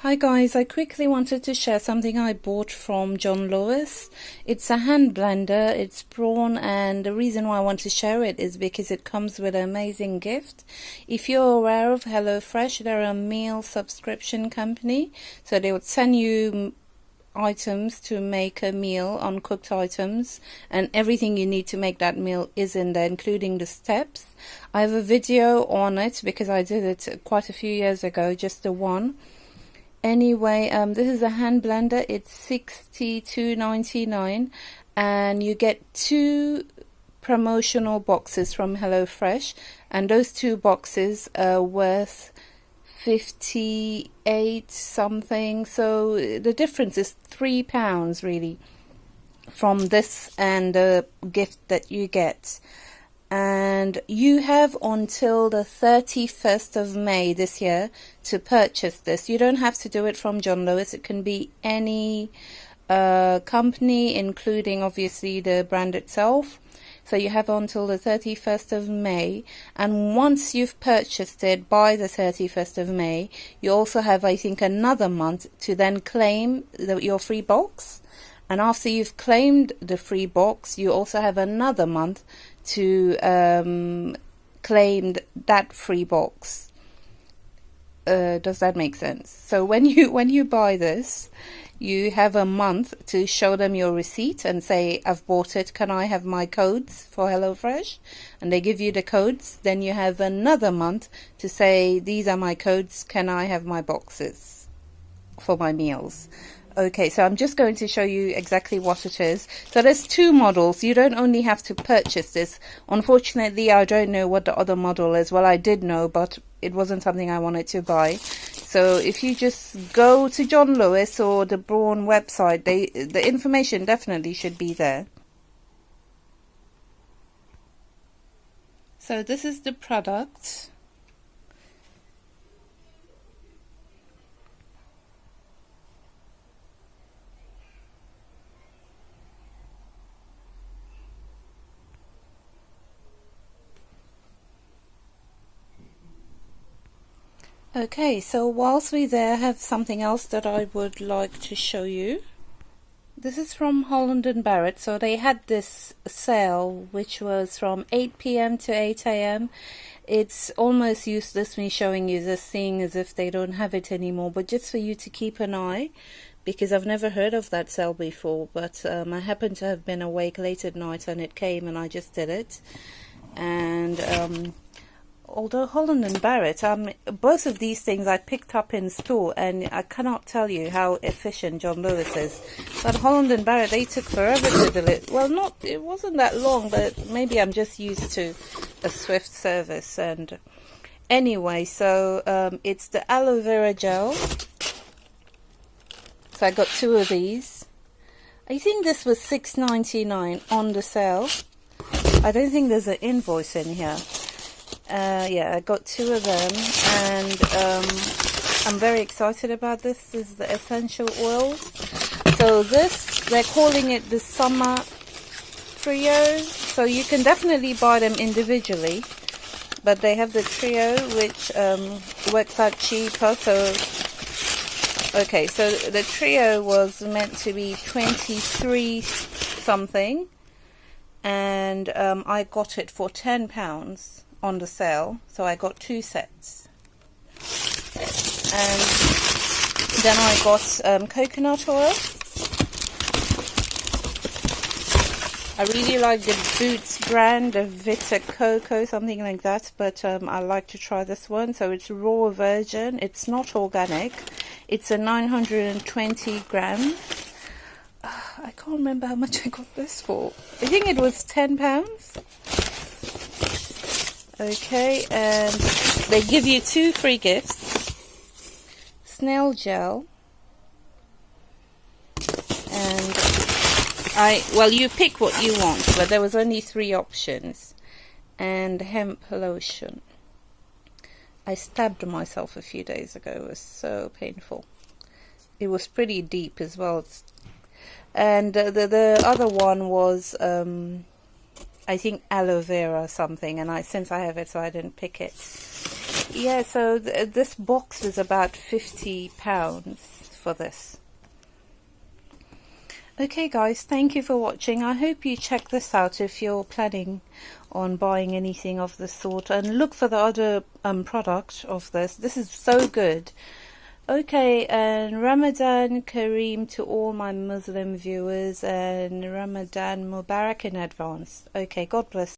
Hi guys, I quickly wanted to share something I bought from John Lewis. It's a hand blender, it's Braun, and the reason why I want to share it is because it comes with an amazing gift. If you're aware of HelloFresh, they're a meal subscription company, so they would send you items to make a meal, uncooked items, and everything you need to make that meal is in there, including the steps. I have a video on it because I did it quite a few years ago, just the one. Anyway, this is a hand blender. It's $62.99 and you get 2 promotional boxes from HelloFresh, and those 2 boxes are worth 58 something, so the difference is £3 really from this and the gift that you get. And you have until the 31st of May this year to purchase this. You don't have to do it from John Lewis. It can be any company, including obviously the brand itself. So you have until the 31st of May, and once you've purchased it by the 31st of May, you also have, I think, another month to then claim your free box. And after you've claimed the free box, you also have another month to claim that free box. Does that make sense? So when you buy this, you have a month to show them your receipt and say, I've bought it, can I have my codes for HelloFresh? And they give you the codes. Then you have another month to say, these are my codes, can I have my boxes for my meals? Okay, so I'm just going to show you exactly what it is. So there's 2 models. You don't only have to purchase this. Unfortunately, I don't know what the other model is. Well, I did know, but it wasn't something I wanted to buy. So if you just go to John Lewis or the Braun website, the information definitely should be there. So this is the product. Okay, so whilst we're there, I have something else that I would like to show you. This is from Holland and Barrett. So they had this sale which was from 8 PM to 8 AM. It's almost useless me showing you this, seeing as if they don't have it anymore, but just for you to keep an eye, because I've never heard of that sale before, but I happened to have been awake late at night and it came and I just did it. And although Holland and Barrett, both of these things I picked up in store, and I cannot tell you how efficient John Lewis is. But Holland and Barrett, they took forever to deliver. Well, it wasn't that long, but maybe I'm just used to a swift service. And anyway, so it's the Aloe Vera Gel. So I got 2 of these. I think this was $6.99 on the sale. I don't think there's an invoice in here. Yeah, I got 2 of them, and I'm very excited about this. This is the essential oils. So this, they're calling it the summer trio, so you can definitely buy them individually, but they have the trio which works out cheaper. So okay, so the trio was meant to be 23 something, and I got it for £10 on the sale, so I got 2 sets. And then I got coconut oil. I really like the Boots brand, the Vita Coco, something like that, but I like to try this one. So it's raw virgin, it's not organic, it's a 920 gram. I can't remember how much I got this for. I think it was £10. Okay, and they give you 2 free gifts. Snail gel, and well, you pick what you want, but there was only 3 options. And hemp lotion. I stabbed myself a few days ago. It was so painful. It was pretty deep as well. And the other one was I think aloe vera something, and since I have it, so I didn't pick it. yeah, so this box is about £50 for this. Okay guys, thank you for watching. I hope you check this out if you're planning on buying anything of this sort, and look for the other product of this. This is so good. Okay, and Ramadan Kareem to all my Muslim viewers, and Ramadan Mubarak in advance. Okay, God bless.